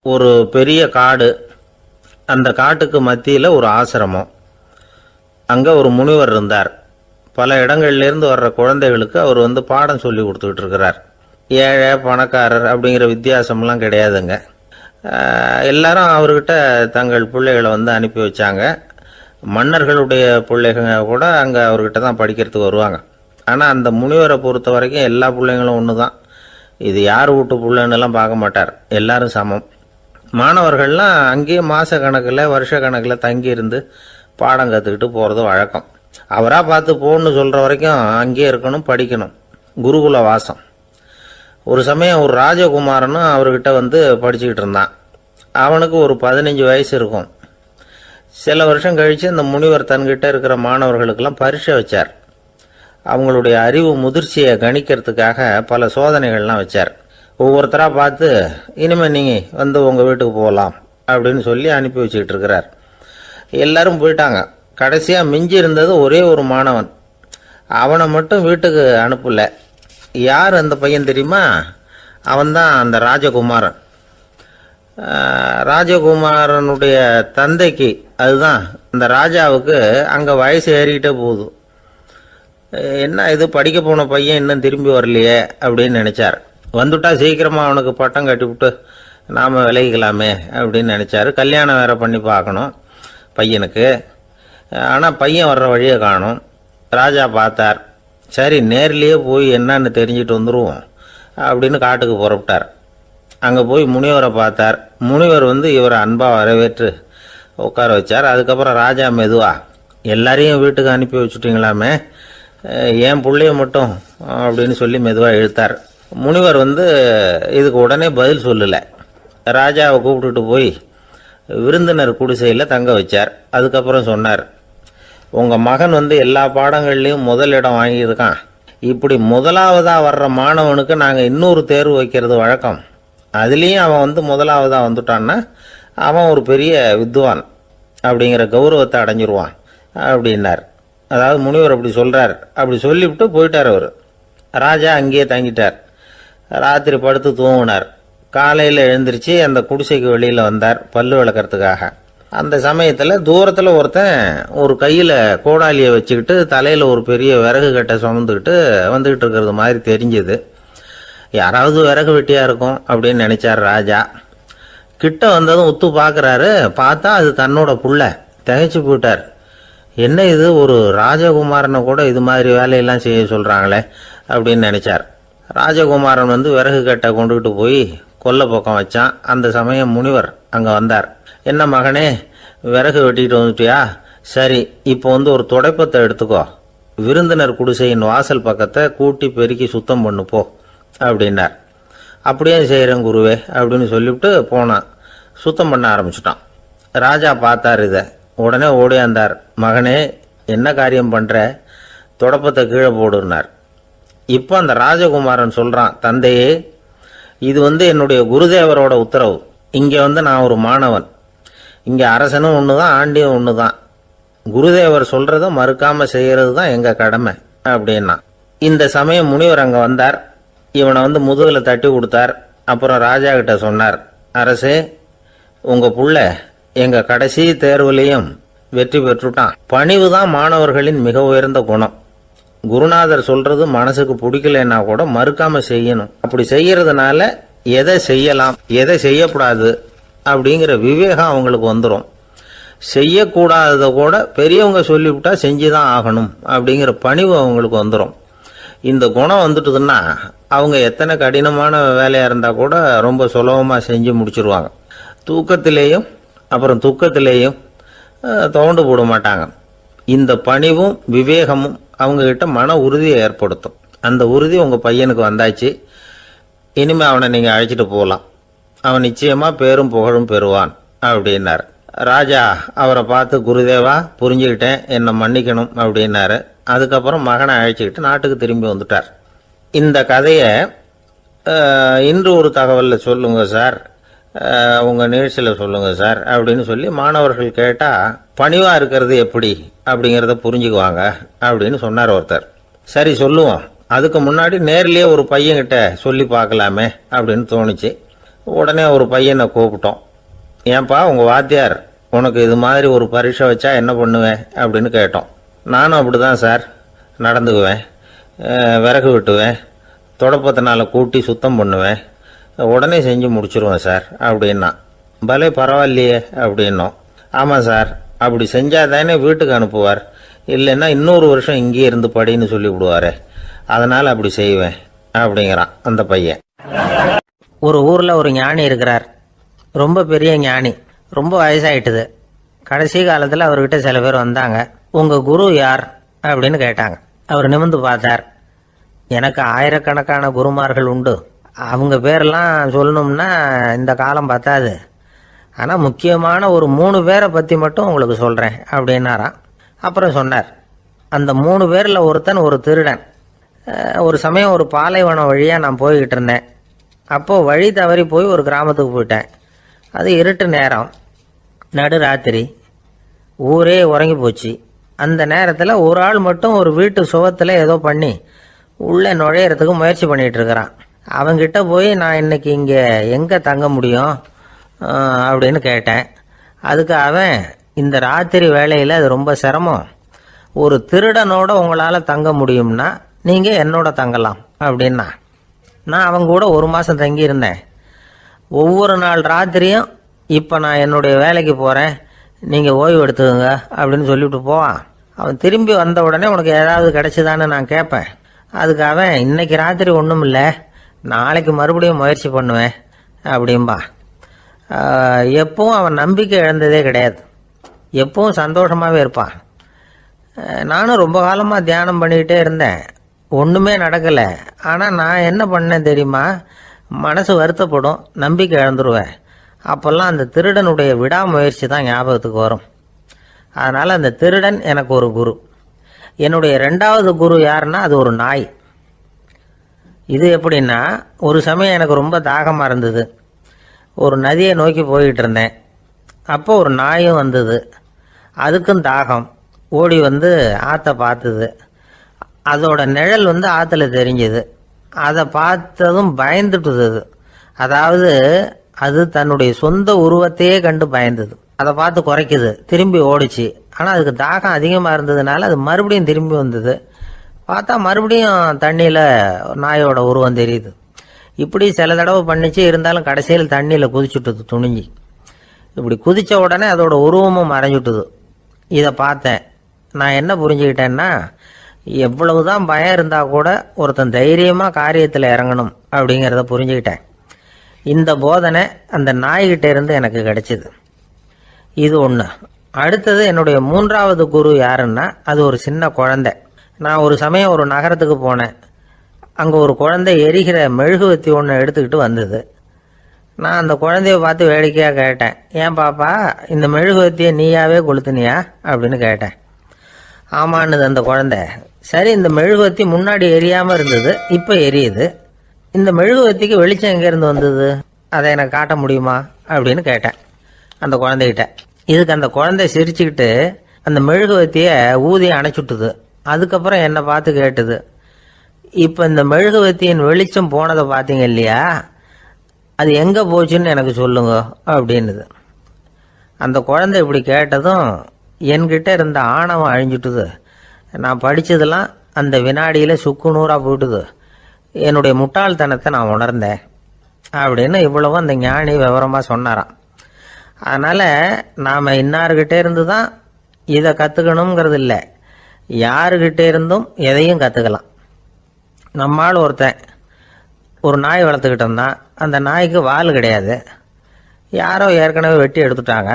ஒரு பெரிய காடு. அந்த காட்டுக்கு மத்தியில் ஒரு ஆசிரமம். அங்கே ஒரு முனிவர் இருந்தார். பல இடங்கள்லேருந்து வர்ற குழந்தைகளுக்கு அவர் பாடம் சொல்லி கொடுத்துக்கிட்டு இருக்கிறார். ஏழை பணக்காரர் அப்படிங்கிற வித்தியாசம்லாம் கிடையாதுங்க. எல்லாரும் அவர்கிட்ட தங்கள் பிள்ளைகளை அனுப்பி வச்சாங்க. மன்னர்களுடைய பிள்ளைங்க கூட அங்கே அவர்கிட்ட தான் படிக்கிறதுக்கு வருவாங்க. ஆனால் அந்த முனிவரை பொறுத்த வரைக்கும் எல்லா பிள்ளைங்களும் ஒன்று தான். இது யார் வீட்டு பிள்ளைன்னெல்லாம் பார்க்க மாட்டார், எல்லாரும் சமம். மாணவர்கள்லாம் அங்கேயே மாத கணக்கில் வருஷ கணக்கில் தங்கியிருந்து பாடம் கற்றுக்கிட்டு போகிறது வழக்கம். அவராக பார்த்து போன்னு சொல்கிற வரைக்கும் அங்கேயே இருக்கணும், படிக்கணும். குருகுல வாசம். ஒரு சமயம் ஒரு ராஜகுமாரனும் அவர்கிட்ட படிச்சுக்கிட்டு இருந்தான். அவனுக்கு ஒரு 15 வயசு இருக்கும். சில வருஷம் கழித்து அந்த முனிவர் தன்கிட்ட இருக்கிற மாணவர்களுக்கெல்லாம் பரீட்சை வச்சார். அவங்களுடைய அறிவு முதிர்ச்சியை கணிக்கிறதுக்காக பல சோதனைகள்லாம் வச்சார். ஒவ்வொருத்தராக பார்த்து இனிமேல் நீங்கள் உங்கள் வீட்டுக்கு போகலாம் அப்படின்னு சொல்லி அனுப்பி வச்சுக்கிட்டு இருக்கிறார். எல்லாரும் போயிட்டாங்க. கடைசியாக மிஞ்சி இருந்தது ஒரே ஒரு மாணவன். அவனை மட்டும் வீட்டுக்கு அனுப்பலை. யார் அந்த பையன் தெரியுமா? அவன்தான் அந்த ராஜகுமாரன். ராஜகுமாரனுடைய தந்தைக்கு, அதுதான் அந்த ராஜாவுக்கு, அங்கே வயசு ஏறிக்கிட்டே போகுது. என்ன இது, படிக்க போன பையன் இன்னும் திரும்பி வரலையே அப்படின்னு நினைச்சார். வந்துட்டா சீக்கிரமாக அவனுக்கு பட்டம் கட்டிவிட்டு நாம் விலகிக்கலாமே அப்படின்னு நினச்சார். கல்யாணம் வேற பண்ணி பார்க்கணும் பையனுக்கு. ஆனால் பையன் வர்ற வழியை காணும். ராஜா பார்த்தார். சரி, நேர்லேயே போய் என்னன்னு தெரிஞ்சுட்டு வந்துடுவோம் அப்படின்னு காட்டுக்கு புறப்பட்டார். அங்கே போய் முனிவரை பார்த்தார். முனிவர் இவரை அன்பாக வரவேற்று உட்கார வச்சார். அதுக்கப்புறம் ராஜா மெதுவா, எல்லாரையும் வீட்டுக்கு அனுப்பி வச்சுட்டிங்களாமே, ஏன் பிள்ளைய மட்டும் அப்படின்னு சொல்லி மெதுவாக இழுத்தார். முனிவர் இதுக்கு உடனே பதில் சொல்லலை. ராஜாவை கூப்பிட்டுட்டு போய் விருந்தினர் குடிசையில் தங்க வச்சார். அதுக்கப்புறம் சொன்னார், உங்கள் மகன் எல்லா பாடங்கள்லையும் முதல் இடம் வாங்கியிருக்கான். இப்படி முதலாவதாக வர்ற மாணவனுக்கு நாங்கள் இன்னொரு தேர்வு வைக்கிறது வழக்கம். அதுலேயும் அவன் முதலாவதாக வந்துட்டான்னா அவன் ஒரு பெரிய வித்வான் அப்படிங்கிற கௌரவத்தை அடைஞ்சிருவான் அப்படின்னார். அதாவது முனிவர் அப்படி சொல்கிறார். அப்படி சொல்லிவிட்டு போயிட்டார் அவர். ராஜா அங்கேயே தங்கிட்டார். ராத்திரி படுத்து தூங்கினார். காலையில் எழுந்திரிச்சு அந்த குடிசைக்கு வெளியில் வந்தார் பல்லு விளக்கிறதுக்காக. அந்த சமயத்தில் தூரத்தில் ஒருத்தன் ஒரு கையில் கோடாலியை வச்சுக்கிட்டு தலையில் ஒரு பெரிய விறகு கட்டை சுமந்துக்கிட்டு வந்துக்கிட்டு இருக்கிறது மாதிரி தெரிஞ்சுது. யாராவது விறகு வெட்டியாக இருக்கும் அப்படின்னு நினச்சார் ராஜா. கிட்ட வந்ததும் உத்து பார்க்குறாரு. பார்த்தா அது தன்னோட புள்ள. திகைச்சு போயிட்டார். என்ன இது, ஒரு ராஜகுமாரனை கூட இது மாதிரி வேலையெல்லாம் செய்ய சொல்கிறாங்களே அப்படின்னு நினச்சார். ராஜகுமாரன் விறகு கட்டை கொண்டுகிட்டு போய் கொல்லை பக்கம் வச்சான். அந்த சமயம் முனிவர் அங்கே வந்தார். என்ன மகனே, விறகு வெட்டிட்டு வந்துட்டியா? சரி, இப்போ ஒரு துடைப்பத்தை எடுத்துக்கோ, விருந்தினர் குடிசையின் வாசல் பக்கத்தை கூட்டி பெருக்கி சுத்தம் பண்ணு போ அப்படின்னார். அப்படியே செய்கிறேன் குருவே அப்படின்னு சொல்லிவிட்டு போனான். சுத்தம் பண்ண ஆரம்பிச்சிட்டான். ராஜா பார்த்தார் இதை. உடனே ஓடியாந்தார். மகனே, என்ன காரியம் பண்ணுற? தொடப்பத்தை கீழே போடுனார். இப்போ அந்த ராஜகுமாரன் சொல்கிறான், தந்தையே, இது என்னுடைய குருதேவரோட உத்தரவு. இங்கே நான் ஒரு மாணவன். இங்கே அரசனும் ஒன்று தான், ஆண்டியும் ஒன்று தான். குருதேவர் சொல்கிறத மறுக்காமல் செய்கிறது தான் எங்கள் கடமை அப்படின்னா. இந்த சமயம் முனிவர் அங்கே வந்தார். இவனை முதுகில் தட்டி கொடுத்தார். அப்புறம் ராஜா கிட்ட சொன்னார், அரசே, உங்கள் புள்ள எங்கள் கடைசி தேர்வுலையும் வெற்றி பெற்றுட்டான். பணிவு தான் மாணவர்களின் மிக உயர்ந்த குணம். குருநாதர் சொல்றது மனசுக்கு பிடிக்கலன்னா கூட மறுக்காம செய்யணும். அப்படி செய்யறதுனால எதை செய்யலாம் எதை செய்யக்கூடாது அப்படிங்கிற விவேகம் அவங்களுக்கு வந்துடும். செய்யக்கூடாததை கூட பெரியவங்க சொல்லிவிட்டா செஞ்சுதான் ஆகணும் அப்படிங்கிற பணிவு அவங்களுக்கு வந்துடும். இந்த குணம் வந்துட்டுதுன்னா அவங்க எத்தனை கடினமான வேலையா இருந்தா கூட ரொம்ப சுலபமா செஞ்சு முடிச்சிருவாங்க. தூக்கத்திலேயும் அப்புறம் துக்கத்திலேயும் தோண்டு போட மாட்டாங்க. இந்த பணிவும் விவேகமும் அவங்க கிட்ட மன உறுதியை ஏற்படுத்தும். அந்த உறுதி உங்க பையனுக்கு வந்தாச்சு. இனிமே அவனை நீங்க அழைச்சிட்டு போகலாம். அவன் நிச்சயமா பேரும் புகழும் பெறுவான் அப்படின்னாரு. ராஜா அவரை பார்த்து, குருதேவா, புரிஞ்சுக்கிட்டேன், என்னை மன்னிக்கணும் அப்படின்னாரு. அதுக்கப்புறம் மகனை அழைச்சிக்கிட்டு நாட்டுக்கு திரும்பி வந்துட்டார். இந்த கதையை இன்று ஒரு தகவலில் சொல்லுங்க சார், உங்கள் நிகழ்ச்சியில் சொல்லுங்க சார் அப்படின்னு சொல்லி மாணவர்கள் கேட்டால் பணிவாக இருக்கிறது எப்படி அப்படிங்கிறத புரிஞ்சுக்குவாங்க அப்படின்னு சொன்னார் ஒருத்தர். சரி சொல்லுவோம், அதுக்கு முன்னாடி நேர்லேயே ஒரு பையன்கிட்ட சொல்லி பார்க்கலாமே அப்படின்னு தோணுச்சு. உடனே ஒரு பையனை கூப்பிட்டோம். ஏன்பா உங்கள் வாத்தியார் உனக்கு இது மாதிரி ஒரு பரீட்சை வச்சா என்ன பண்ணுவேன் அப்படின்னு கேட்டோம். நானும் அப்படி தான் சார் நடந்துக்குவேன், விறகு வெட்டுவேன், தொடப்பத்தினால கூட்டி சுத்தம் பண்ணுவேன், உடனே செஞ்சு முடிச்சிருவேன் சார் அப்படின்னா. பலே பரவாயில்லையே அப்படின்னோம். ஆமாம் சார், அப்படி செஞ்சால் தானே வீட்டுக்கு அனுப்புவார், இல்லைன்னா இன்னொரு வருஷம் இங்கேயே இருந்து படின்னு சொல்லி விடுவார், அதனால் அப்படி செய்வேன் அப்படிங்கிறான் அந்த பையன். ஒரு ஊரில் ஒரு ஞானி இருக்கிறார், ரொம்ப பெரிய ஞானி, ரொம்ப வயசாயிட்டுது. கடைசி காலத்தில் அவர்கிட்ட சில பேர் வந்தாங்க. உங்கள் குரு யார் அப்படின்னு கேட்டாங்க. அவர் நிமிர்ந்து பார்த்தார். எனக்கு ஆயிரக்கணக்கான குருமார்கள் உண்டு, அவங்க பேரெல்லாம் சொல்லணும்னா இந்த காலம் பத்தாது, ஆனால் முக்கியமான ஒரு 3 பேரை பற்றி மட்டும் உங்களுக்கு சொல்கிறேன் அப்படின்னாராம். அப்புறம் சொன்னார், அந்த 3 பேரில் ஒருத்தன் ஒரு திருடன். ஒரு சமயம் ஒரு பாலைவனம் வழியாக நான் போய்கிட்டு இருந்தேன். அப்போது வழி தவறி போய் ஒரு கிராமத்துக்கு போயிட்டேன். அது இருட்டு நேரம், நடு ராத்திரி, ஊரே உறங்கி போச்சு. அந்த நேரத்தில் ஒரு ஆள் மட்டும் ஒரு வீட்டு சுவத்தில் ஏதோ பண்ணி உள்ளே நுழையிறதுக்கு முயற்சி பண்ணிகிட்டு இருக்கிறான். அவங்கிட்ட போய் நான் இன்னைக்கு இங்கே எங்கே தங்க முடியும் அப்படின்னு கேட்டேன். அதுக்கு அவன், இந்த ராத்திரி வேளையில் அது ரொம்ப சிரமம், ஒரு திருடனோட உங்களால் தங்க முடியும்னா நீங்கள் என்னோட தங்கலாம் அப்படின்னா. நான் அவங்க கூட 1 மாதம் தங்கியிருந்தேன். ஒவ்வொரு நாள் ராத்திரியும் இப்போ நான் என்னுடைய வேலைக்கு போகிறேன், நீங்கள் ஓய்வு எடுத்துக்கோங்க அப்படின்னு சொல்லிவிட்டு போவான். அவன் திரும்பி வந்த உடனே உனக்கு ஏதாவது கிடைச்சிதான்னு நான் கேட்பேன். அதுக்கு அவன், இன்னைக்கு ராத்திரி ஒன்றும் இல்லை, நாளைக்கு மறுபடியும் முயற்சி பண்ணுவேன் அப்படின்பா. எப்பவும் அவன் நம்பிக்கை இழந்ததே கிடையாது, எப்பவும் சந்தோஷமாகவே இருப்பான். நானும் ரொம்ப காலமாக தியானம் பண்ணிக்கிட்டே இருந்தேன், ஒன்றுமே நடக்கலை. ஆனால் நான் என்ன பண்ணேன் தெரியுமா, மனசு வருத்தப்படும், நம்பிக்கை இழந்துருவேன். அப்போல்லாம் அந்த திருடனுடைய விடாமுயற்சி தான் ஞாபகத்துக்கு வரும். அதனால் அந்த திருடன் எனக்கு ஒரு குரு. என்னுடைய 2வது குரு யாருன்னா அது ஒரு நாய். இது எப்படின்னா, ஒரு சமயம் எனக்கு ரொம்ப தாகமாக இருந்தது. ஒரு நதியை நோக்கி போய்கிட்டு இருந்தேன். அப்போ ஒரு நாயும் வந்தது, அதுக்கும் தாகம். ஓடி வந்து ஆற்றை பார்த்தது. அதோட நிழல் வந்து ஆற்றுல தெரிஞ்சது. அதை பார்த்ததும் பயந்துட்டுது. அதாவது அது தன்னுடைய சொந்த உருவத்தையே கண்டு பயந்தது. அதை பார்த்து குறைக்குது, திரும்பி ஓடிச்சு. ஆனால் அதுக்கு தாகம் அதிகமாக இருந்ததுனால அது மறுபடியும் திரும்பி வந்தது. பார்த்தா மறுபடியும் தண்ணியில் நாயோட உருவம் தெரியுது. இப்படி சில தடவை பண்ணிச்சு. இருந்தாலும் கடைசியில் தண்ணியில் குதிச்சுட்டுது துணிஞ்சி. இப்படி குதித்த உடனே அதோட உருவமும் மறைஞ்சுட்டுது. இதை பார்த்தேன். நான் என்ன புரிஞ்சுக்கிட்டேன்னா, எவ்வளவுதான் பயம் இருந்தால் கூட ஒருத்தன் தைரியமாக காரியத்தில் இறங்கணும் அப்படிங்கிறத புரிஞ்சுக்கிட்டேன். இந்த போதனை அந்த நாய்கிட்ட இருந்து எனக்கு கிடைச்சிது. இது ஒன்று. அடுத்தது என்னுடைய 3வது குரு யாருன்னா அது ஒரு சின்ன குழந்தை. நான் ஒரு சமயம் ஒரு நகரத்துக்கு போனேன். அங்கே ஒரு குழந்தை எரிகிற மெழுகுவத்தி ஒன்று எடுத்துக்கிட்டு வந்தது. நான் அந்த குழந்தைய பார்த்து வேடிக்கையாக கேட்டேன், ஏன் பாப்பா இந்த மெழுகுவத்தியை நீயாவே கொளுத்துனியா அப்படின்னு கேட்டேன். ஆமான்னுது அந்த குழந்தை. சரி, இந்த மெழுகுவத்தி முன்னாடி எரியாமல் இருந்தது, இப்போ எரியுது, இந்த மெழுகுவத்திக்கு வெளிச்சம் எங்கேருந்து வந்தது, அதை எனக்கு காட்ட முடியுமா அப்படின்னு கேட்டேன் அந்த குழந்தைகிட்ட. இதுக்கு அந்த குழந்தை சிரிச்சுக்கிட்டு அந்த மெழுகுவத்தியை ஊதி அணைச்சுட்டுது. அதுக்கப்புறம் என்னை பார்த்து கேட்டுது, இப்போ இந்த மெழுகுவத்தியின் வெளிச்சம் போனதை பார்த்தீங்க இல்லையா, அது எங்கே போச்சுன்னு எனக்கு சொல்லுங்க அப்படின்னுது. அந்த குழந்தை இப்படி கேட்டதும் என்கிட்ட இருந்த ஆணவம் அழிஞ்சுட்டுது. நான் படித்ததெல்லாம் அந்த வினாடியில் சுக்கு நூறாக போயிட்டுது. என்னுடைய முட்டாள்தனத்தை நான் உணர்ந்தேன் அப்படின்னு இவ்வளவும் அந்த ஞானி விவரமாக சொன்னாராம். அதனால் நாம் இன்னார்கிட்டே இருந்து தான் இதை கற்றுக்கணுங்கிறது இல்லை, யாருக்கிட்டே இருந்தும் எதையும் கற்றுக்கலாம். நம்மால் ஒருத்தன் ஒரு நாய் வளர்த்துக்கிட்டோம்னா அந்த நாய்க்கு வால் கிடையாது, யாரோ ஏற்கனவே வெட்டி எடுத்துட்டாங்க.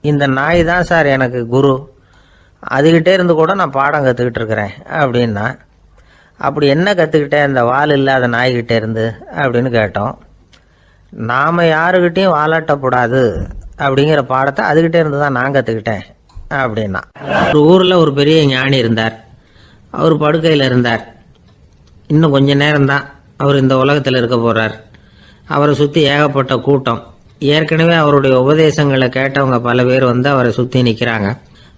இந்த நாய் தான் சார் எனக்கு குரு, அதுகிட்டே இருந்து கூட நான் பாடம் கற்றுக்கிட்டு இருக்கிறேன் அப்படின்னா. அப்படி என்ன கற்றுக்கிட்டேன் இந்த வால் இல்லாத நாய்கிட்டே இருந்து அப்படின்னு கேட்டோம். நாம் யாருக்கிட்டையும் வாலாட்டக்கூடாது அப்படிங்கிற பாடத்தை அதுகிட்டே இருந்து தான் நான் கற்றுக்கிட்டேன் அப்படின்னா. ஒரு ஊரில் ஒரு பெரிய ஞானி இருந்தார். அவர் படுக்கையில் இருந்தார். இன்னும் கொஞ்ச நேரம்தான் அவர் இந்த உலகத்தில் இருக்க போகிறார். அவரை சுற்றி ஏகப்பட்ட கூட்டம். ஏற்கனவே அவருடைய உபதேசங்களை கேட்டவங்க பல பேர் வந்து அவரை சுற்றி நிற்கிறாங்க.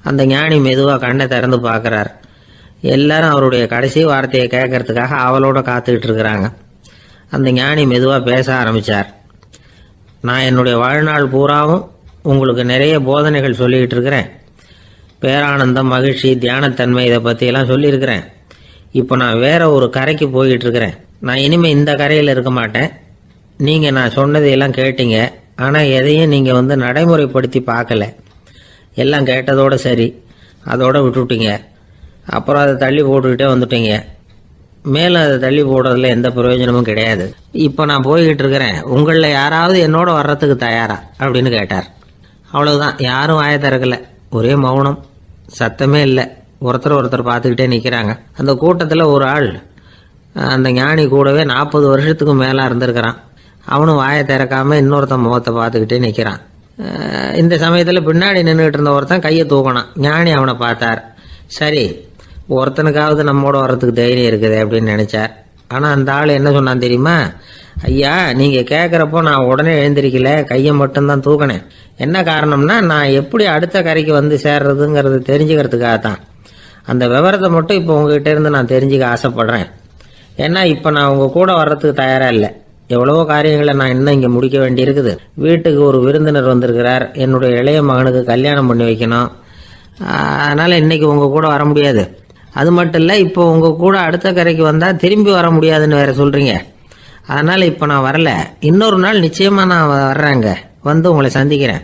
அந்த ஞானி மெதுவாக கண்ணை திறந்து பார்க்குறார். எல்லாரும் அவருடைய கடைசி வார்த்தையை கேட்கறதுக்காக அவளோட காத்துக்கிட்டு இருக்கிறாங்க. அந்த ஞானி மெதுவாக பேச ஆரம்பித்தார். நான் என்னுடைய வாழ்நாள் பூராவும் உங்களுக்கு நிறைய போதனைகள் சொல்லிக்கிட்டு இருக்கிறேன். பேரானந்தம், மகிழ்ச்சி, தியானத்தன்மை இதை பற்றியெல்லாம் சொல்லியிருக்கிறேன். இப்போ நான் வேற ஒரு கரைக்கு போய்கிட்டு இருக்கிறேன். நான் இனிமேல் இந்த கரையில் இருக்க மாட்டேன். நீங்கள் நான் சொன்னதையெல்லாம் கேட்டீங்க, ஆனால் எதையும் நீங்கள் நடைமுறைப்படுத்தி பார்க்கல. எல்லாம் கேட்டதோடு சரி, அதோட விட்டுவிட்டீங்க. அப்புறம் அதை தள்ளி போட்டுக்கிட்டே வந்துட்டீங்க. மேலும் அதை தள்ளி போடுறதுல எந்த பிரயோஜனமும் கிடையாது. இப்போ நான் போய்கிட்டு இருக்கிறேன். உங்களில் யாராவது என்னோட வர்றதுக்கு தயாரா அப்படின்னு கேட்டார். அவ்வளவுதான். யாரும் வாய திறக்கல. ஒரே மௌனம், சத்தமே இல்லை. ஒருத்தர் பார்த்துக்கிட்டே நிற்கிறாங்க. அந்த கூட்டத்தில் ஒரு ஆள் அந்த ஞானி கூடவே 40 வருஷத்துக்கு மேலே இருந்திருக்கிறான். அவனும் வாயை திறக்காம இன்னொருத்தன் முகத்தை பார்த்துக்கிட்டே நிற்கிறான். இந்த சமயத்தில் பின்னாடி நின்றுட்டு இருந்த ஒருத்தன் கையை தூக்கினான். ஞானி அவனை பார்த்தார். சரி, ஒருத்தனுக்காவது நம்மோட வர்றதுக்கு தைரியம் இருக்குது அப்படின்னு நினைச்சார். ஆனால் அந்த ஆள் என்ன சொன்னான் தெரியுமா? ஐயா, நீங்கள் கேட்குறப்போ நான் உடனே எழுந்திருக்கல, கையை மட்டும்தான் தூக்கினேன். என்ன காரணம்னா, நான் எப்படி அடுத்த கரைக்கு வந்து சேர்றதுங்கிறது தெரிஞ்சுக்கிறதுக்காக தான். அந்த விவரத்தை மட்டும் இப்போ உங்ககிட்ட இருந்து நான் தெரிஞ்சுக்க ஆசைப்படுறேன். ஏன்னா இப்போ நான் உங்கள் கூட வர்றதுக்கு தயாராக இல்லை. எவ்வளவோ காரியங்களை நான் இன்னும் இங்கே முடிக்க வேண்டியிருக்குது. வீட்டுக்கு ஒரு விருந்தினர் வந்திருக்கிறார். என்னுடைய இளைய மகனுக்கு கல்யாணம் பண்ணி வைக்கணும். அதனால் இன்னைக்கு உங்கள் கூட வர முடியாது. அது மட்டும் இல்லை, இப்போ உங்கள் கூட அடுத்த கரைக்கு வந்தால் திரும்பி வர முடியாதுன்னு வேற சொல்கிறீங்க. அதனால் இப்போ நான் வரல. இன்னொரு நாள் நிச்சயமாக நான் வர்றேங்க, வந்து உங்களை சந்திக்கிறேன்.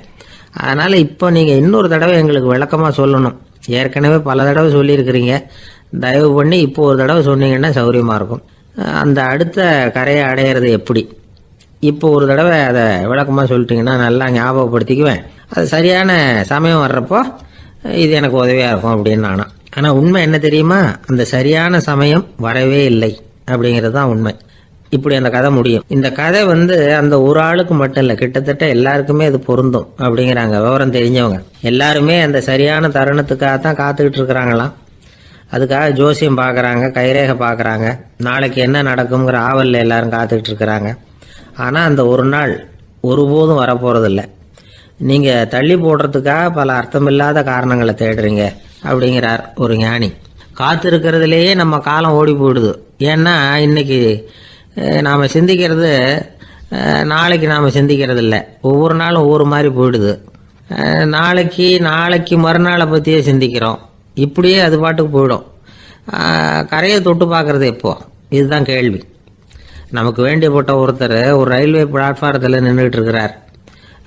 அதனால் இப்போ நீங்கள் இன்னொரு தடவை எங்களுக்கு விளக்கமாக சொல்லணும். ஏற்கனவே பல தடவை சொல்லியிருக்கிறீங்க. தயவு பண்ணி இப்போ ஒரு தடவை சொன்னீங்கன்னா சௌகரியமாக இருக்கும். அந்த அடுத்த கரையை அடையிறது எப்படி? இப்போ ஒரு தடவை அதை விளக்கமாக சொல்லிட்டீங்கன்னா நல்லா ஞாபகப்படுத்திக்குவேன். அது சரியான சமயம் வர்றப்போ இது எனக்கு உதவியாக இருக்கும் அப்படின்னு நானா. ஆனால் உண்மை என்ன தெரியுமா? அந்த சரியான சமயம் வரவே இல்லை அப்படிங்கிறது தான் உண்மை. இப்படி அந்த கதை முடியும். இந்த கதை அந்த ஒரு ஆளுக்கு மட்டும் இல்லை, கிட்டத்தட்ட எல்லாருக்குமே இது பொருந்தும் அப்படிங்கிறாங்க விவரம் தெரிஞ்சவங்க. எல்லாருமே அந்த சரியான தருணத்துக்காக தான் காத்துக்கிட்டு இருக்கிறாங்களாம். அதுக்காக ஜோசியம் பார்க்குறாங்க, கைரேகை பார்க்குறாங்க. நாளைக்கு என்ன நடக்குங்கிற ஆவலில் எல்லாரும் காத்துக்கிட்டு இருக்கிறாங்க. ஆனால் அந்த ஒரு நாள் ஒருபோதும் வரப்போகிறதில்ல. நீங்கள் தள்ளி போடுறதுக்காக பல அர்த்தமில்லாத காரணங்களை தேடுறீங்க அப்படிங்கிறார் ஒரு ஞானி. காத்திருக்கிறதுலேயே நம்ம காலம் ஓடி போயிடுது. ஏன்னா இன்னைக்கு நாம் சிந்திக்கிறது நாளைக்கு நாம் சிந்திக்கிறது இல்லை. ஒவ்வொரு நாளும் ஒவ்வொரு மாதிரி போயிடுது. நாளைக்கு மறுநாளை பற்றியே சிந்திக்கிறோம். இப்படியே அது பாட்டுக்கு போயிடும். கரையை தொட்டு பார்க்குறது எப்போ? இதுதான் கேள்வி. நமக்கு வேண்டியப்பட்ட ஒருத்தர் ஒரு ரயில்வே பிளாட்ஃபாரத்தில் நின்றுட்டு இருக்கிறார்.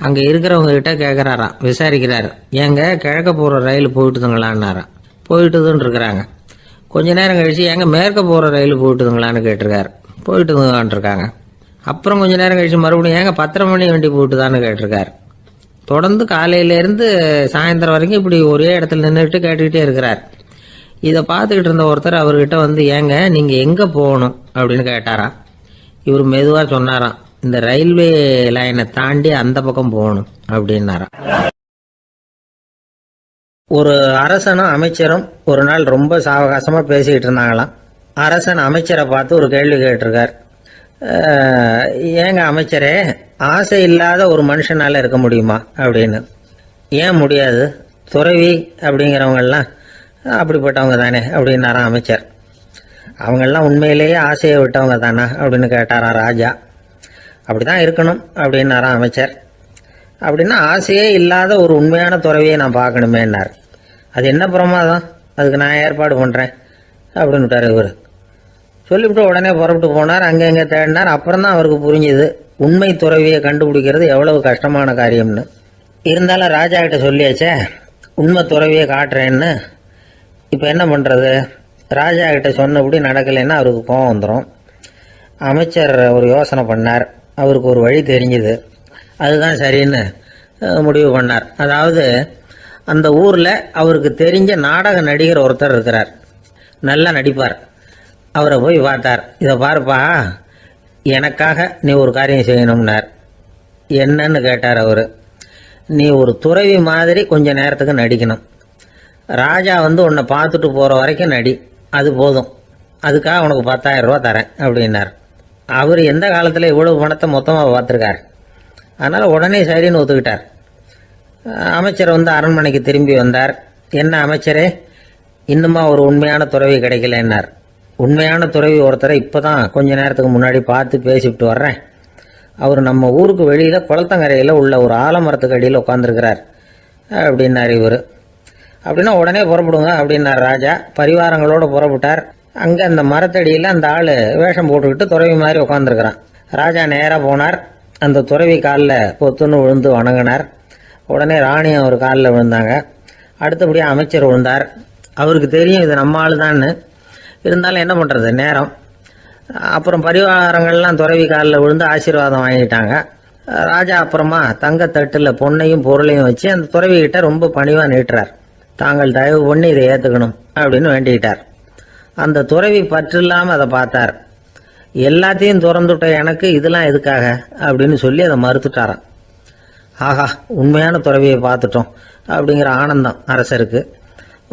அங்கே இருக்கிறவங்க கிட்ட கேட்குறாராம், விசாரிக்கிறார். ஏங்க கிழக்க போகிற ரயில் போயிட்டுதுங்களான்னாராம். போயிட்டுதுன்னு இருக்கிறாங்க. கொஞ்ச நேரம் கழிச்சு ஏங்க மேற்க போகிற ரயில் போயிட்டுதுங்களான்னு கேட்டிருக்காரு. போயிட்டுதுங்களான் இருக்காங்க. அப்புறம் கொஞ்ச நேரம் கழிச்சு மறுபடியும் ஏங்க 10:30 மணி வண்டி போயிட்டுதான்னு கேட்டிருக்காரு. தொடர்ந்து காலையிலேருந்து சாயந்தரம் வரைக்கும் இப்படி ஒரே இடத்துல நின்றுட்டு கேட்டுக்கிட்டே இருக்கிறார். இதை பார்த்துக்கிட்டு இருந்த ஒருத்தர் அவர்கிட்ட ஏங்க நீங்கள் எங்கே போகணும் அப்படின்னு கேட்டாராம். இவர் மெதுவாக சொன்னாராம், இந்த ரயில்வே லைனை தாண்டி அந்த பக்கம் போகணும் அப்படின்னாராம். ஒரு அரசனும் அமைச்சரும் ஒரு நாள் ரொம்ப சாவகாசமாக பேசிக்கிட்டு இருந்தாங்களாம். அரசன் அமைச்சரை பார்த்து ஒரு கேள்வி கேட்டிருக்கார். ஏங்க அமைச்சரே, ஆசை இல்லாத ஒரு மனுஷனால இருக்க முடியுமா அப்படின்னு. ஏன் முடியாது? துறவி அப்படிங்கிறவங்கெல்லாம் அப்படிப்பட்டவங்க தானே அப்படின்னாராம் அமைச்சர். அவங்கெல்லாம் உண்மையிலேயே ஆசையை விட்டவங்க தானா அப்படின்னு கேட்டாராம் ராஜா. அப்படிதான் இருக்கணும் அப்படின்னாராம் அமைச்சர். அப்படின்னா ஆசையே இல்லாத ஒரு உண்மையான துறவியை நான் பார்க்கணுமேன்னார். அது என்ன பிரமாதம், அதுக்கு நான் ஏற்பாடு பண்ணுறேன் அப்படின்னு விட்டார் இவர். சொல்லிவிட்டு உடனே புறப்பட்டு போனார். அங்கே எங்கே தேடினார். அப்புறம் தான் அவருக்கு புரிஞ்சுது உண்மை துறவியை கண்டுபிடிக்கிறது எவ்வளவு கஷ்டமான காரியம்னு. இருந்தாலும் ராஜா கிட்ட சொல்லியாச்சே, உண்மை துறவியை காட்டுறேன்னு. இப்போ என்ன பண்ணுறது? ராஜா கிட்ட சொன்னபடி நடக்கலைன்னா அவருக்கு கோபம் வந்துடும். அமைச்சர் ஒரு யோசனை பண்ணார். அவருக்கு ஒரு வழி தெரிஞ்சுது. அதுதான் சரின்னு முடிவு பண்ணார். அதாவது அந்த ஊரில் அவருக்கு தெரிஞ்ச நாடக நடிகர் ஒருத்தர் இருக்கிறார், நல்லா நடிப்பார். அவரை போய் பார்த்தார். இதை பாருப்பா, எனக்காக நீ ஒரு காரியம் செய்யணும்னார். என்னன்னு கேட்டார் அவர். நீ ஒரு துறவி மாதிரி கொஞ்ச நேரத்துக்கு நடிக்கணும். ராஜா உன்னை பார்த்துட்டு போகிற வரைக்கும் நடி, அது போதும். அதுக்காக உனக்கு 10,000 ரூபா தரேன் அப்படின்னார். அவர் எந்த காலத்தில் இவ்வளவு பணத்தை மொத்தமாக பார்த்துருக்கார். அதனால் உடனே சரின்னு ஒத்துக்கிட்டார். அமைச்சர் அரண்மனைக்கு திரும்பி வந்தார். என்ன அமைச்சரே, இன்னுமா ஒரு உண்மையான துறவி கிடைக்கலன்னார். உண்மையான துறவி ஒருத்தரை இப்போ தான் கொஞ்ச நேரத்துக்கு முன்னாடி பார்த்து பேசிவிட்டு வர்றேன். அவர் நம்ம ஊருக்கு வெளியில் குளத்தங்கரையில் உள்ள ஒரு ஆலமரத்துக்கு அடியில் உட்காந்துருக்கிறார் அப்படின்னார் இவர். அப்படின்னா உடனே புறப்படுங்க அப்படின்னார் ராஜா. பரிவாரங்களோடு புறப்பட்டார். அங்கே அந்த மரத்தடியில் அந்த ஆள் வேஷம் போட்டுக்கிட்டு துறவி மாதிரி உட்காந்துருக்கிறான். ராஜா நேராக போனார். அந்த துறவி காலில் பொத்துன்னு விழுந்து வணங்கினார். உடனே ராணி அவர் காலில் விழுந்தாங்க. அடுத்தபடியாக அமைச்சர் விழுந்தார். அவருக்கு தெரியும் இது நம்ம ஆள் தான்னு. இருந்தாலும் என்ன பண்ணுறது, நேரம். அப்புறம் பரிவாரங்கள்லாம் துறவி காலில் விழுந்து ஆசீர்வாதம் வாங்கிட்டாங்க. ராஜா அப்புறமா தங்கத்தட்டில் பொண்ணையும் பொருளையும் வச்சு அந்த துறவிகிட்ட ரொம்ப பணிவாக நீட்டுறார். தாங்கள் தயவு பண்ணி இதை ஏற்றுக்கணும் அப்படின்னு வேண்டிக்கிட்டார். அந்த துறவி பற்று இல்லாமல் அதை பார்த்தார். எல்லாத்தையும் திறந்துட்ட எனக்கு இதெல்லாம் எதுக்காக அப்படின்னு சொல்லி அதை மறுத்துட்டாராம். ஆஹா, உண்மையான துறவியை பார்த்துட்டோம் அப்படிங்கிற ஆனந்தம் அரசருக்கு.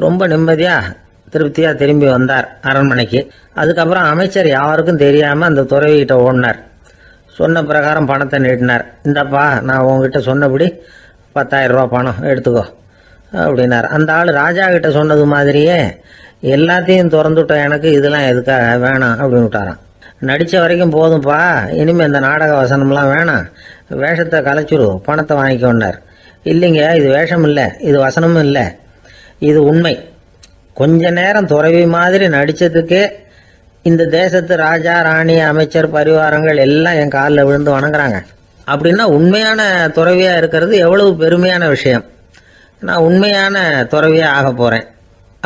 ரொம்ப நிம்மதியாக திருப்தியாக திரும்பி வந்தார் அரண்மனைக்கு. அதுக்கப்புறம் அமைச்சர் யாருக்கும் தெரியாமல் அந்த துறவிகிட்ட ஓடினார். சொன்ன பிரகாரம் பணத்தை நீட்டினார். இந்தப்பா, நான் உங்ககிட்ட சொன்னபடி 10,000 ரூபா பணம் எடுத்துக்கோ அப்படின்னார். அந்த ஆள் ராஜா கிட்ட சொன்னது மாதிரியே எல்லாத்தையும் திறந்துவிட்ட எனக்கு இதெல்லாம் எதுக்காக வேணாம் அப்படின்னு விட்டாரான். நடித்த வரைக்கும் போதும்ப்பா, இனிமேல் இந்த நாடக வசனம்லாம் வேணாம், வேஷத்தை கலைச்சிரு, பணத்தை வாங்கிக்கோன்னார். இல்லைங்க, இது வேஷம் இல்லை, இது வசனமும் இல்லை, இது உண்மை. கொஞ்ச நேரம் துறவி மாதிரி நடித்ததுக்கே இந்த தேசத்து ராஜா, ராணி, அமைச்சர், பரிவாரங்கள் எல்லாம் என் காலில் விழுந்து வணங்குறாங்க. அப்படின்னா உண்மையான துறவியாக இருக்கிறது எவ்வளவு பெருமையான விஷயம். நான் உண்மையான துறவியாக ஆக போகிறேன்,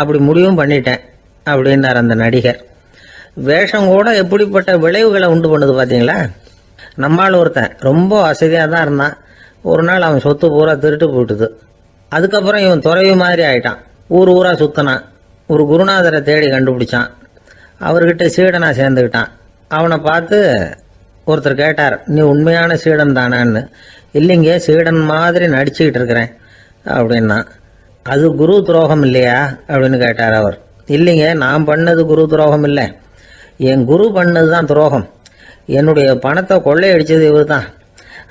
அப்படி முடிவும் பண்ணிட்டேன் அப்படின்னார் அந்த நடிகர். வேஷம் கூட எப்படிப்பட்ட விளைவுகளை உண்டு பண்ணுது பார்த்தீங்களா. நம்மால் ஒருத்தன் ரொம்ப வசதியாக தான் இருந்தான். ஒரு நாள் அவன் சொத்து பூரா திருட்டு போயிட்டுது. அதுக்கப்புறம் இவன் துறவி மாதிரி ஆயிட்டான். ஊர் ஊராக சுற்றினான். ஒரு குருநாதரை தேடி கண்டுபிடிச்சான். அவர்கிட்ட சீடனா சேர்ந்துக்கிட்டான். அவனை பார்த்து ஒருத்தர் கேட்டார், நீ உண்மையான சீடன் தானான்னு. இல்லைங்க, சீடன் மாதிரி நடிச்சுக்கிட்டு இருக்கிறேன் அப்படின்னா. அது குரு துரோகம் இல்லையா அப்படின்னு கேட்டார் அவர். இல்லைங்க, நான் பண்ணது குரு துரோகம் இல்லை, என் குரு பண்ணது தான் துரோகம். என்னுடைய பணத்தை கொள்ளையடிச்சது இவர் தான்.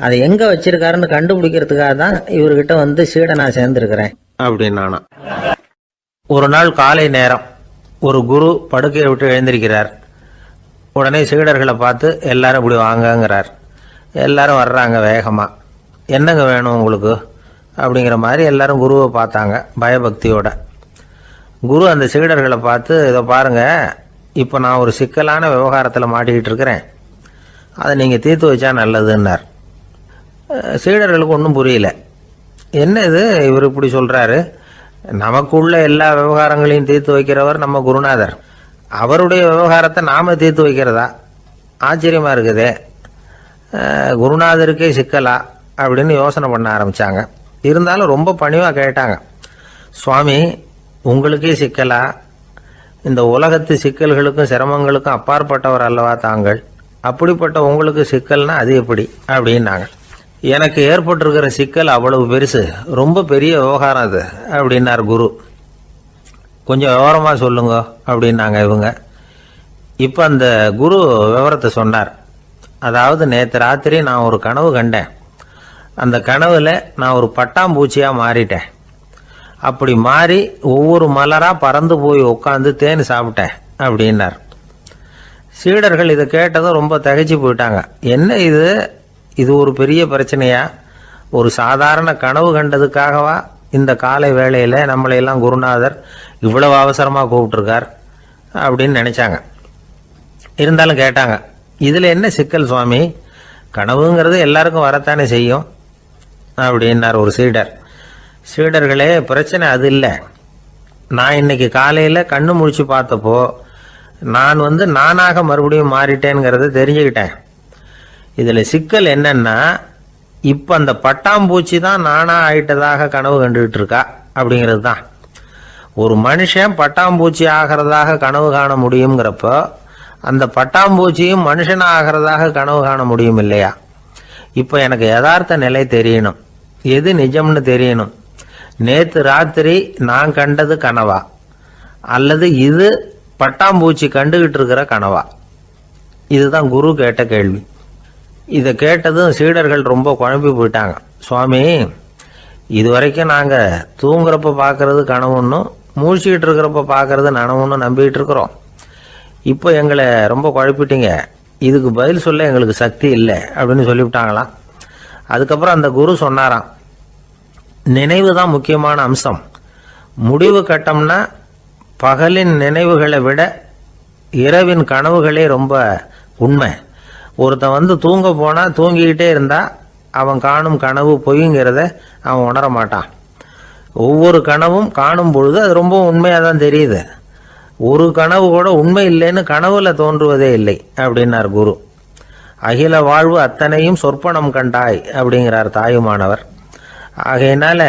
அதை எங்கே வச்சிருக்காருன்னு கண்டுபிடிக்கிறதுக்காக தான் இவர்கிட்ட வந்து சீடனா சேர்ந்துருக்கிறேன் அப்படின்னானா. ஒரு நாள் காலை நேரம் ஒரு குரு படுக்கையை விட்டு எழுந்திருக்கிறார். உடனே சீடர்களை பார்த்து எல்லாரும் இப்படி வாங்கங்கிறார். எல்லாரும் வர்றாங்க வேகமாக. என்னங்க வேணும் உங்களுக்கு அப்படிங்கிற மாதிரி எல்லாரும் குருவை பார்த்தாங்க பயபக்தியோட. குரு அந்த சீடர்களை பார்த்து, இதை பாருங்கள், இப்போ நான் ஒரு சிக்கலான விவகாரத்தில் மாட்டிக்கிட்டு இருக்கிறேன், அதை நீங்கள் தீர்த்து வச்சா நல்லதுன்னார். சீடர்களுக்கு ஒன்றும் புரியல. என்ன இது இவர் இப்படி சொல்கிறாரு, நமக்குள்ள எல்லா விவகாரங்களையும் தீர்த்து வைக்கிறவர் நம்ம குருநாதர், அவருடைய விவகாரத்தை நாம் தீர்த்து வைக்கிறதா, ஆச்சரியமாக இருக்குதே, குருநாதருக்கே சிக்கலா அப்படின்னு யோசனை பண்ண ஆரம்பித்தாங்க. இருந்தாலும் ரொம்ப பணிவாக கேட்டாங்க, சுவாமி உங்களுக்கே சிக்கலா, இந்த உலகத்து சிக்கல்களுக்கும் சிரமங்களுக்கும் அப்பாற்பட்டவர் அல்லவா தாங்கள், அப்படிப்பட்ட உங்களுக்கு சிக்கல்னா அது எப்படி அப்படின்னாங்க. எனக்கு ஏற்பட்டிருக்கிற சிக்கல் அவ்வளவு பெருசு, ரொம்ப பெரிய விவகாரம் அது அப்படின்னார் குரு. கொஞ்சம் விவரமாக சொல்லுங்க அப்படின்னாங்க இவங்க. இப்போ அந்த குரு விவரத்தை சொன்னார். அதாவது நேற்று ராத்திரி நான் ஒரு கனவு கண்டேன். அந்த கனவுல நான் ஒரு பட்டாம்பூச்சியாக மாறிட்டேன். அப்படி மாறி ஒவ்வொரு மலராக பறந்து போய் உட்காந்து தேன் சாப்பிட்டேன் அப்படின்னார். சீடர்கள் இதை கேட்டதும் ரொம்ப திகைச்சு போயிட்டாங்க. என்ன இது, இது ஒரு பெரிய பிரச்சனையா, ஒரு சாதாரண கனவு கண்டதுக்காகவா இந்த காலை வேளையில் நம்மளையெல்லாம் குருநாதர் இவ்வளவு அவசரமாக கூப்பிட்டுருக்கார் அப்படின்னு நினச்சாங்க. இருந்தாலும் கேட்டாங்க, இதில் என்ன சிக்கல் சுவாமி, கனவுங்கிறது எல்லாருக்கும் வரத்தானே செய்யும் அப்படின்னார் ஒரு சீடர். சீடர்களே, பிரச்சனை அது இல்லை. நான் இன்னைக்கு காலையில் கண்ணு முழிச்சு பார்த்தப்போ நான் நானாக மறுபடியும் மாறிட்டேங்கிறத தெரிஞ்சுக்கிட்டேன். இதில் சிக்கல் என்னன்னா, இப்போ அந்த பட்டாம்பூச்சி தான் நானா ஆயிட்டதாக கனவு கண்டுகிட்டு இருக்கா அப்படிங்கிறது தான். ஒரு மனுஷன் பட்டாம்பூச்சி ஆகிறதாக கனவு காண முடியுங்கிறப்போ அந்த பட்டாம்பூச்சியும் மனுஷனா ஆகிறதாக கனவு காண முடியும் இல்லையா. இப்போ எனக்கு யதார்த்த நிலை தெரியணும், எது நிஜம்னு தெரியணும். நேற்று ராத்திரி நான் கண்டது கனவா, அல்லது இது பட்டாம்பூச்சி கண்டுகிட்டு இருக்கிற கனவா? இதுதான் குரு கேட்ட கேள்வி. இதை கேட்டதும் சீடர்கள் ரொம்ப குழம்பி போயிட்டாங்க. சுவாமி, இது வரைக்கும் நாங்கள் தூங்குறப்ப பார்க்கறது கனவுன்னும் மூழ்கிட்டு இருக்கிறப்ப பார்க்கறது நனவுன்னு நம்பிக்கிட்டு இருக்கிறோம். இப்போ எங்களை ரொம்ப குழப்பிட்டீங்க. இதுக்கு பதில் சொல்ல எங்களுக்கு சக்தி இல்லை அப்படின்னு சொல்லிவிட்டாங்களாம். அதுக்கப்புறம் அந்த குரு சொன்னாராம், நினைவு தான் முக்கியமான அம்சம். முடிவு கட்டம்னா பகலின் நினைவுகளை விட இரவின் கனவுகளே ரொம்ப உண்மை. ஒருத்தன் தூங்க போனால் தூங்கிக்கிட்டே இருந்தால் அவன் காணும் கனவு பொய்ங்கிறத அவன் உணர மாட்டான். ஒவ்வொரு கனவும் காணும் பொழுது அது ரொம்ப உண்மையாக தான் தெரியுது. ஒரு கனவு கூட உண்மை இல்லைன்னு கனவுல தோன்றுவதே இல்லை அப்படின்னார் குரு. அகில வாழ்வு அத்தனையும் சொற்பனம் கண்டாய் அப்படிங்கிறார் தாயுமானவர். ஆகையினால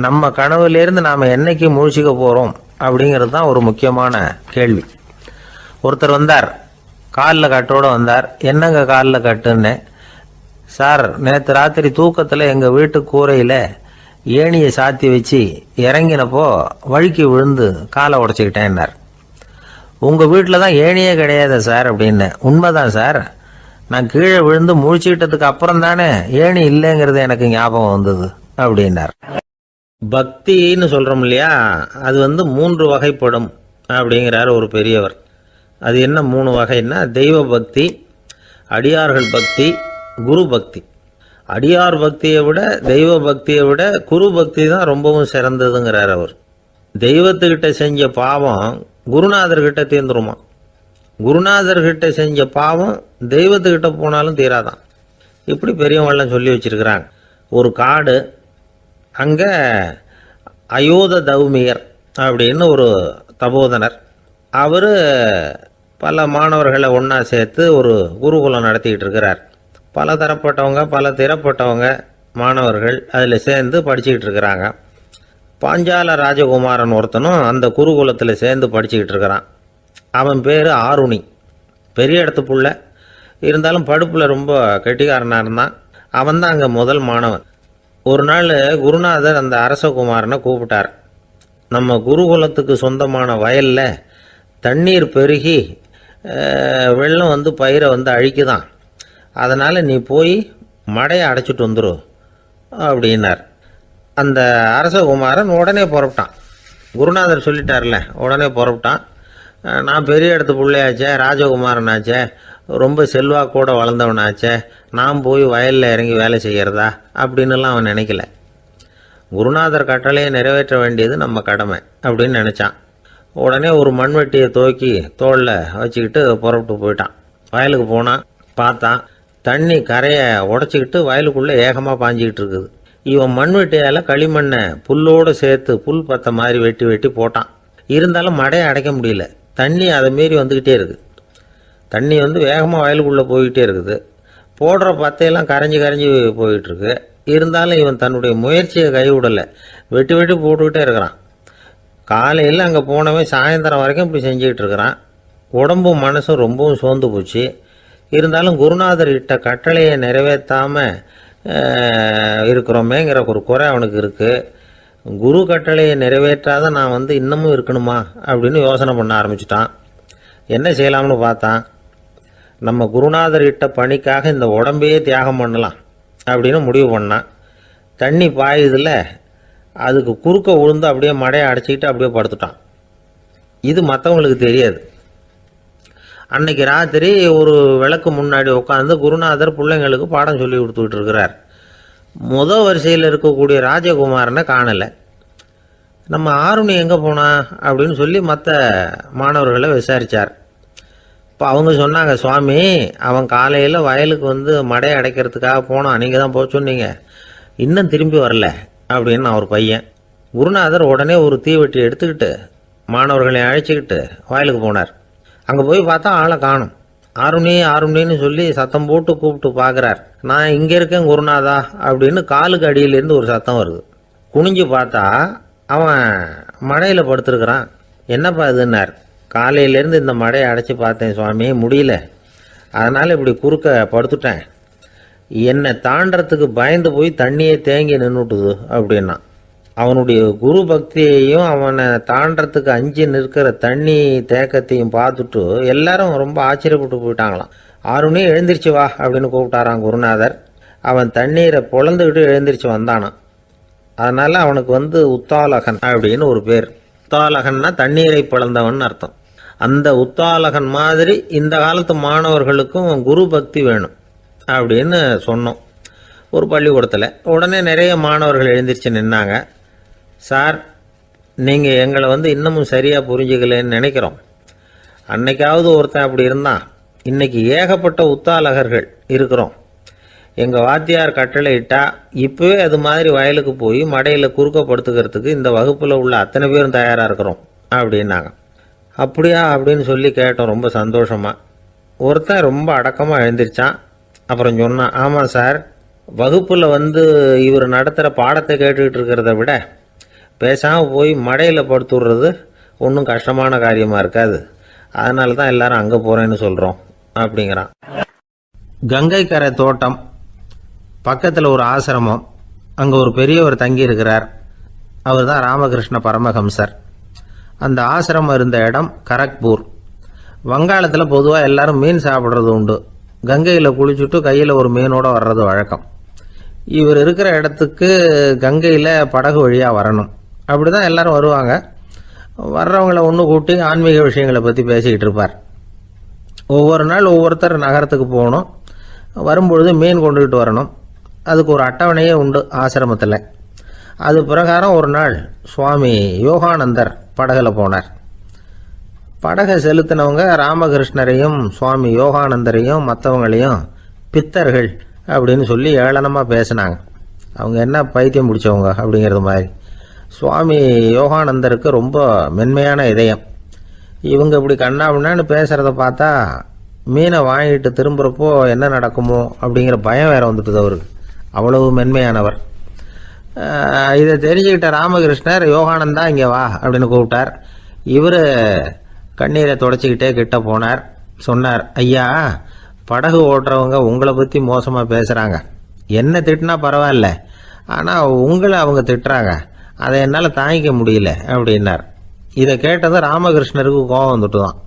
நம்ம கனவுலேருந்து நாம் என்னைக்கு முழிச்சிக்க போகிறோம் அப்படிங்கிறது தான் ஒரு முக்கியமான கேள்வி. ஒருத்தர் வந்தார், காலில் கட்டோடு வந்தார். என்னங்க காலில் கட்டுன்னு? சார், நேற்று ராத்திரி தூக்கத்தில் எங்கள் வீட்டு கூரையில் ஏணியை சாத்தி வச்சு இறங்கினப்போ வழுக்கி விழுந்து காலை உடச்சிக்கிட்டேன்னார். உங்கள் வீட்டில் தான் ஏணியே கிடையாது சார் அப்படின்னு. உண்மைதான் சார், நான் கீழே விழுந்து முழிச்சுக்கிட்டதுக்கு அப்புறம் தானே ஏணி இல்லைங்கிறது எனக்கு ஞாபகம் வந்தது அப்படின்னார். பக்தின்னு சொல்கிறோம் இல்லையா, அது 3 வகைப்படும் அப்படிங்கிறார் ஒரு பெரியவர். அது என்ன 3 வகைன்னா, தெய்வ பக்தி, அடியார்கள் பக்தி, குரு பக்தி. அடியார் பக்தியை விட தெய்வ பக்தியை விட குரு பக்தி தான் ரொம்பவும் சிறந்ததுங்கிறார் அவர். தெய்வத்துக்கிட்ட செஞ்ச பாவம் குருநாதர்கிட்ட தீர்ந்துருமா, குருநாதர்கிட்ட செஞ்ச பாவம் தெய்வத்துக்கிட்ட போனாலும் தீராதான். இப்படி பெரியவங்களாம் சொல்லி வச்சிருக்கிறாங்க. ஒரு காடு, அங்கே அயோத தௌமியர் அப்படின்னு ஒரு தபோதனர். அவர் பல மாணவர்களை ஒன்றா சேர்த்து ஒரு குருகுலம் நடத்திக்கிட்டு இருக்கிறார். பல தரப்பட்டவங்க பல திறப்பட்டவங்க மாணவர்கள் அதில் சேர்ந்து படிச்சுக்கிட்டு இருக்கிறாங்க. பாஞ்சால ராஜகுமாரன் ஒருத்தனும் அந்த குருகுலத்தில் சேர்ந்து படிச்சுக்கிட்டு இருக்கிறான். அவன் பேர் ஆருணி. பெரிய இடத்து புள்ள, இருந்தாலும் படுப்பில் ரொம்ப கெட்டிக்காரனாக இருந்தான். அவன் தான் அங்கே முதல் மாணவன். ஒரு நாள் குருநாதர் அந்த அரசகுமாரனை கூப்பிட்டார். நம்ம குருகுலத்துக்கு சொந்தமான வயலில் தண்ணீர் பெருகி வெள்ளம் பயிரை அழிக்குதான், அதனால் நீ போய் மடையை அடைச்சிட்டு வந்துரு அப்படின்னார். அந்த அரசகுமாரன் உடனே புறப்பட்டான். குருநாதர் சொல்லிட்டார்ல, உடனே புறப்பட்டான். நான் பெரிய இடத்து பிள்ளையாச்சே, ராஜகுமாரனாச்சே, ரொம்ப செல்வாக்கூட வளர்ந்தவனாச்சே, நான் போய் வயலில் இறங்கி வேலை செய்கிறதா அப்படின்னுலாம் அவன் நினைக்கல. குருநாதர் கட்டளையை நிறைவேற்ற வேண்டியது நம்ம கடமை அப்படின்னு நினச்சான். உடனே ஒரு மண்வெட்டியை துவக்கி தோளில் வச்சுக்கிட்டு புறப்பட்டு போயிட்டான். வயலுக்கு போனான். பார்த்தான், தண்ணி கரையை உடச்சிக்கிட்டு வயலுக்குள்ளே ஏகமாக பாஞ்சிக்கிட்டு இருக்குது. இவன் மண்வெட்டியால் களிமண்ணை புல்லோடு சேர்த்து புல் பத்த மாதிரி வெட்டி வெட்டி போட்டான். இருந்தாலும் மடையை அடைக்க முடியல. தண்ணி அதை மீறி வந்துக்கிட்டே இருக்குது. தண்ணி வேகமாக வயலுக்குள்ளே போய்கிட்டே இருக்குது. போடுற பத்தையெல்லாம் கரைஞ்சி கரைஞ்சி போயிட்டுருக்கு. இருந்தாலும் இவன் தன்னுடைய முயற்சியை கைவிடலை. வெட்டி வெட்டி போட்டுக்கிட்டே இருக்கிறான். காலையில் அங்கே போனவன் சாயந்தரம் வரைக்கும் இப்படி செஞ்சுக்கிட்டு இருக்கிறான். உடம்பும் மனசும் ரொம்பவும் சோர்ந்து போச்சு. இருந்தாலும் குருநாதர் இட்ட கட்டளையை நிறைவேற்றாமல் இருக்கிறோமேங்கிற ஒரு குறை அவனுக்கு இருக்குது. குரு கட்டளையை நிறைவேற்றாத நான் இன்னமும் இருக்கணுமா அப்படின்னு யோசனை பண்ண ஆரம்பிச்சிட்டான். என்ன செய்யலாம்னு பார்த்தான். நம்ம குருநாதர் இட்ட பணிக்காக இந்த உடம்பையே தியாகம் பண்ணலாம் அப்படின்னு முடிவு பண்ணான். தண்ணி பாயுதில்ல, அதுக்கு குறுக்க விழுந்து அப்படியே மடையை அடைச்சிக்கிட்டு அப்படியே படுத்துட்டான். இது மற்றவங்களுக்கு தெரியாது. அன்னைக்கு ராத்திரி ஒரு விளக்கு முன்னாடி உட்காந்து குருநாதர் பிள்ளைங்களுக்கு பாடம் சொல்லி கொடுத்துக்கிட்டு இருக்கிறார். வரிசையில் இருக்கக்கூடிய ராஜகுமாரனை காணலை. நம்ம ஆருணி எங்கே போனா அப்படின்னு சொல்லி மற்ற மாணவர்களை விசாரித்தார். இப்போ அவங்க சொன்னாங்க, சுவாமி, அவன் காலையில் வயலுக்கு மடையை அடைக்கிறதுக்காக போனான், நீங்கள் தான் போக சொன்னீங்க, இன்னும் திரும்பி வரல அப்படின்னு அவர் பையன். குருநாதர் உடனே ஒரு தீவெட்டி எடுத்துக்கிட்டு மாணவர்களை அழைச்சிக்கிட்டு வயலுக்கு போனார். அங்கே போய் பார்த்தா ஆளை காணும். ஆருணி ஆருணின்னு சொல்லி சத்தம் போட்டு கூப்பிட்டு பார்க்குறார். நான் இங்கே இருக்கேன் குருநாதா அப்படின்னு காலுக்கு அடியிலேருந்து ஒரு சத்தம் வருது. குனிஞ்சு பார்த்தா அவன் மடையில் படுத்துருக்கிறான். என்னப்பா இதுன்னார். காலையிலேருந்து இந்த மடையை அடைச்சி பார்த்தேன் சுவாமி, முடியல, அதனால் இப்படி குறுக்க படுத்துட்டேன். என்னை தாண்டறதுக்கு பயந்து போய் தண்ணியே தேங்கி நின்றுட்டுது அப்படின்னா. அவனுடைய குரு பக்தியையும் அவனை தாண்டறதுக்கு அஞ்சு நிற்கிற தண்ணி தேக்கத்தையும் பார்த்துட்டு எல்லாரும் ரொம்ப ஆச்சரியப்பட்டு போயிட்டாங்களாம். ஆருணி எழுந்திரிச்சு வா அப்படின்னு கூப்பிட்டாரான் குருநாதர். அவன் தண்ணீரை பொழந்துக்கிட்டு எழுந்திரிச்சு வந்தானான். அதனால் அவனுக்கு உத்தாலகன் அப்படின்னு ஒரு பேர். உத்தாலகன்னா தண்ணீரை பிளந்தவன் அர்த்தம். அந்த உத்தாலகன் மாதிரி இந்த காலத்து மாணவர்களுக்கும் குரு பக்தி வேணும் அப்படின்னு சொன்னோம் ஒரு பள்ளிக்கூடத்தில். உடனே நிறைய மாணவர்கள் எழுந்திரிச்சு நின்னாங்க. சார், நீங்கள் எங்களை இன்னமும் சரியாக புரிஞ்சுக்கலன்னு நினைக்கிறோம். அன்னைக்காவது ஒருத்தன் அப்படி இருந்தான், இன்னைக்கு ஏகப்பட்ட உத்தாலகர்கள் இருக்கிறோம். எங்கள் வாத்தியார் கட்டளை இட்டா இப்போவே அது மாதிரி வயலுக்கு போய் மடையில் குறுக்கப்படுத்துக்கிறதுக்கு இந்த வகுப்பில் உள்ள அத்தனை பேரும் தயாராக இருக்கிறோம் அப்படின்னாங்க. அப்படியா அப்படின்னு சொல்லி கேட்டோம் ரொம்ப சந்தோஷமாக. ஒருத்தன் ரொம்ப அடக்கமாக எழுந்திரிச்சான். அப்புறம் சொன்னான், ஆமாம் சார், வகுப்பில் இவர் நடத்துகிற பாடத்தை கேட்டுக்கிட்டு இருக்கிறத விட பேசாமல் போய் மடையில் படுத்துடுறது ஒன்றும் கஷ்டமான காரியமாக இருக்காது. அதனால தான் எல்லாரும் அங்கே போகிறேன்னு சொல்கிறோம் அப்படிங்கிறான். கங்கை கரை தோட்டம் பக்கத்தில் ஒரு ஆசிரமம், அங்கே ஒரு பெரியவர் தங்கி இருக்கிறார். அவர் தான் ராமகிருஷ்ண பரமஹம்சர். அந்த ஆசிரமம் இருந்த இடம் கரக்பூர். வங்காளத்தில் பொதுவாக எல்லாரும் மீன் சாப்பிட்றது உண்டு. கங்கையில் குளிச்சுட்டு கையில் ஒரு மீனோடு வர்றது வழக்கம். இவர் இருக்கிற இடத்துக்கு கங்கையில் படகு வழியாக வரணும். அப்படி தான் எல்லாரும் வருவாங்க. வர்றவங்கள ஒன்று கூட்டி ஆன்மீக விஷயங்களை பற்றி பேசிக்கிட்டு இருப்பார். ஒவ்வொரு நாள் ஒவ்வொருத்தர் நகரத்துக்கு போகணும். வரும்பொழுது மீன் கொண்டுகிட்டு வரணும். அதுக்கு ஒரு அட்டவணையே உண்டு ஆசிரமத்தில். அது பிரகாரம் ஒரு நாள் சுவாமி யோகானந்தர் படகில் போனார். படகை செலுத்தினவங்க ராமகிருஷ்ணரையும் சுவாமி யோகானந்தரையும் மற்றவங்களையும் பித்தர்கள் அப்படின்னு சொல்லி ஏளனமாக பேசினாங்க. அவங்க என்ன பைத்தியம் பிடிச்சவங்க அப்படிங்கிறது மாதிரி. சுவாமி யோகானந்தருக்கு ரொம்ப மென்மையான இதயம். இவங்க இப்படி கண்ணாபின்னான்னு பேசுகிறத பார்த்தா மீனை வாங்கிட்டு திரும்புகிறப்போ என்ன நடக்குமோ அப்படிங்கிற பயம் வேற வந்துட்டுது அவருக்கு. அவ்வளவு மென்மையானவர். இதை தெரிஞ்சுக்கிட்ட ராமகிருஷ்ணர், யோகானந்தா இங்கே வா அப்படின்னு கூப்பிட்டார். இவர் கண்ணீரை தொடச்சிக்கிட்டே கிட்ட போனார். சொன்னார், ஐயா, படகு ஓட்டுறவங்க உங்களை பற்றி மோசமாக பேசுகிறாங்க. என்ன திட்டினா பரவாயில்ல, ஆனால் உங்களை அவங்க திட்டுறாங்க. அதை என்னால் தாங்கிக்க முடியல அப்படின்னார். இதை கேட்டதும் ராமகிருஷ்ணருக்கு கோபம் வந்துட்டு தான்.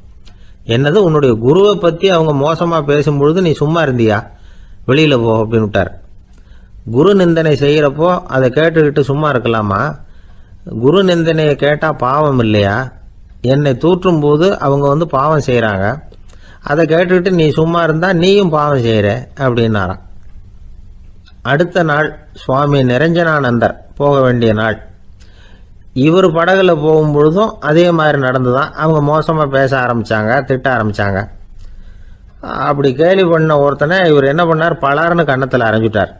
என்னது, உன்னுடைய குருவை பற்றி அவங்க மோசமாக பேசும்பொழுது நீ சும்மா இருந்தியா? வெளியில் போ அப்படின்னு விட்டார். குரு நிந்தனை செய்கிறப்போ அதை கேட்டுக்கிட்டு சும்மா இருக்கலாமா? குரு நிந்தனையை கேட்டால் பாவம் இல்லையா? என்னை தூற்றும் போது அவங்க பாவம் செய்கிறாங்க. அதை கேட்டுக்கிட்டு நீ சும்மா இருந்தால் நீயும் பாவம் செய்கிற அப்படின்னாராம். அடுத்த நாள் சுவாமி நிரஞ்சனானந்தர் போக வேண்டிய நாள். இவர் படகுல போகும்பொழுதும் அதே மாதிரி நடந்துதான். அவங்க மோசமாக பேச ஆரம்பித்தாங்க, திட்ட ஆரம்பித்தாங்க. அப்படி கேலி பண்ண ஒருத்தனை இவர் என்ன பண்ணார், பலார்னு கன்னத்தில் அரைஞ்சிட்டார்.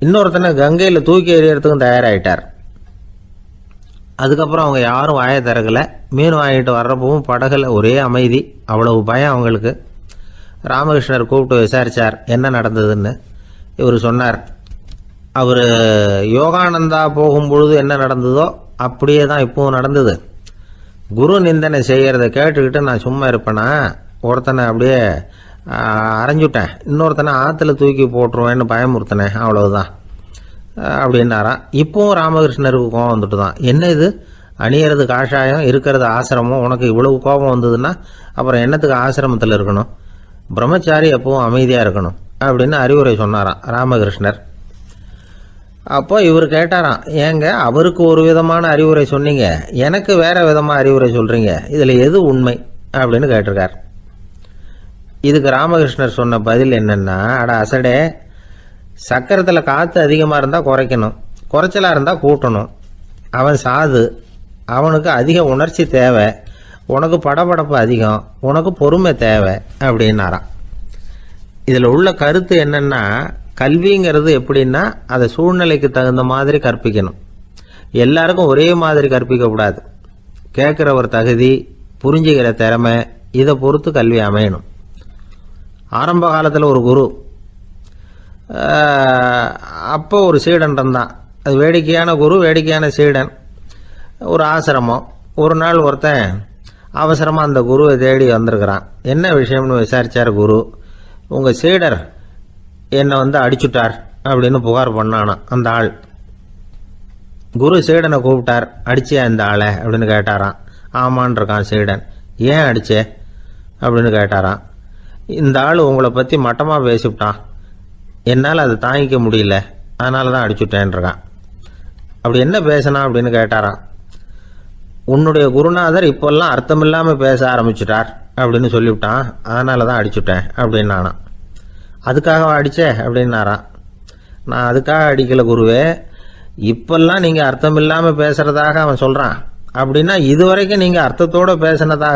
இன்னொருத்தனை கங்கையில் தூக்கி எறியறதுக்கும் தயாராகிட்டார். அதுக்கப்புறம் அவங்க யாரும் வாயை திறக்கலை. மீன் வாங்கிட்டு வர்றப்பவும் படகுல ஒரே அமைதி. அவ்வளவு பயம் அவங்களுக்கு. ராமகிருஷ்ணர் கூப்பிட்டு விசாரித்தார் என்ன நடந்ததுன்னு. இவர் சொன்னார், அவர் யோகானந்தா போகும்பொழுது என்ன நடந்ததோ அப்படியே தான் இப்பவும் நடந்தது. குரு நிந்தனை செய்கிறத கேட்டுக்கிட்டு நான் சும்மா இருப்பேனா? ஒருத்தனை அப்படியே அரைஞ்சுட்டேன், இன்னொருத்தனை ஆற்றுல தூக்கி போட்டுருவேன்னு பயமுறுத்தினேன், அவ்வளவுதான் அப்படின்னாராம். இப்போவும் ராமகிருஷ்ணருக்கு கோபம் வந்துட்டு தான். என்ன இது, அணியறது காஷாயம், இருக்கிறது ஆசிரமம், உனக்கு இவ்வளவு கோபம் வந்ததுன்னா அப்புறம் என்னத்துக்கு ஆசிரமத்தில் இருக்கணும்? பிரம்மச்சாரி எப்பவும் அமைதியாக இருக்கணும் அப்படின்னு அறிவுரை சொன்னாராம் ராமகிருஷ்ணர். அப்போ இவர் கேட்டாராம், ஏங்க அவருக்கு ஒரு விதமான அறிவுரை சொன்னீங்க, எனக்கு வேற விதமாக அறிவுரை சொல்கிறீங்க, இதில் எது உண்மை அப்படின்னு கேட்டிருக்கார். இதுக்கு ராமகிருஷ்ணர் சொன்ன பதில் என்னன்னா, அட அசடே, சக்கரத்தில் காற்று அதிகமாக இருந்தால் குறைக்கணும், குறைச்சலாக இருந்தால் கூட்டணும். அவன் சாது, அவனுக்கு அதிக உணர்ச்சி தேவை, உனக்கு படபடப்பு அதிகம், உனக்கு பொறுமை தேவை அப்படின்னாராம். இதில் உள்ள கருத்து என்னன்னா, கல்விங்கிறது எப்படின்னா அதை சூழ்நிலைக்கு தகுந்த மாதிரி கற்பிக்கணும். எல்லாருக்கும் ஒரே மாதிரி கற்பிக்கக்கூடாது. கேட்குறவர் தகுதி, புரிஞ்சுக்கிற திறமை, இதை பொறுத்து கல்வி அமையணும். ஆரம்ப காலத்தில் ஒரு குரு, அப்போ ஒரு சீடன் இருந்தான். அது வேடிக்கையான குரு, வேடிக்கையான சீடன். ஒரு ஆசிரமம். ஒரு நாள் ஒருத்தன் அவசரமாக அந்த குருவை தேடி வந்திருக்கிறான். என்ன விஷயம்னு விசாரித்தார் குரு. உங்கள் சீடர் என்னை அடிச்சுட்டார் அப்படின்னு புகார் பண்ணானா அந்த ஆள். குரு சீடனை கூப்பிட்டார். அடிச்சியா இந்த ஆளை அப்படின்னு கேட்டாராம். ஆமான் இருக்கான் சீடன். ஏன் அடிச்சே அப்படின்னு கேட்டாராம். இந்த ஆள் உங்களை பற்றி மட்டமாக பேசிவிட்டான், என்னால் அதை தாங்கிக்க முடியல, அதனால தான் அடிச்சுட்டேன் இருக்கான். அப்படி என்ன பேசினா அப்படின்னு கேட்டாராம். உன்னுடைய குருநாதர் இப்பெல்லாம் அர்த்தமில்லாமல் பேச ஆரம்பிச்சிட்டார் அப்படின்னு சொல்லிவிட்டான், அதனால தான் அடிச்சுட்டேன் அப்படின்னு நானான். அதுக்காக அடித்தே அப்படின்னாரான். நான் அதுக்காக அடிக்கலை குருவே, இப்பெல்லாம் நீங்கள் அர்த்தமில்லாமல் பேசுகிறதாக அவன் சொல்கிறான், அப்படின்னா இதுவரைக்கும் நீங்கள் அர்த்தத்தோடு பேசினதாக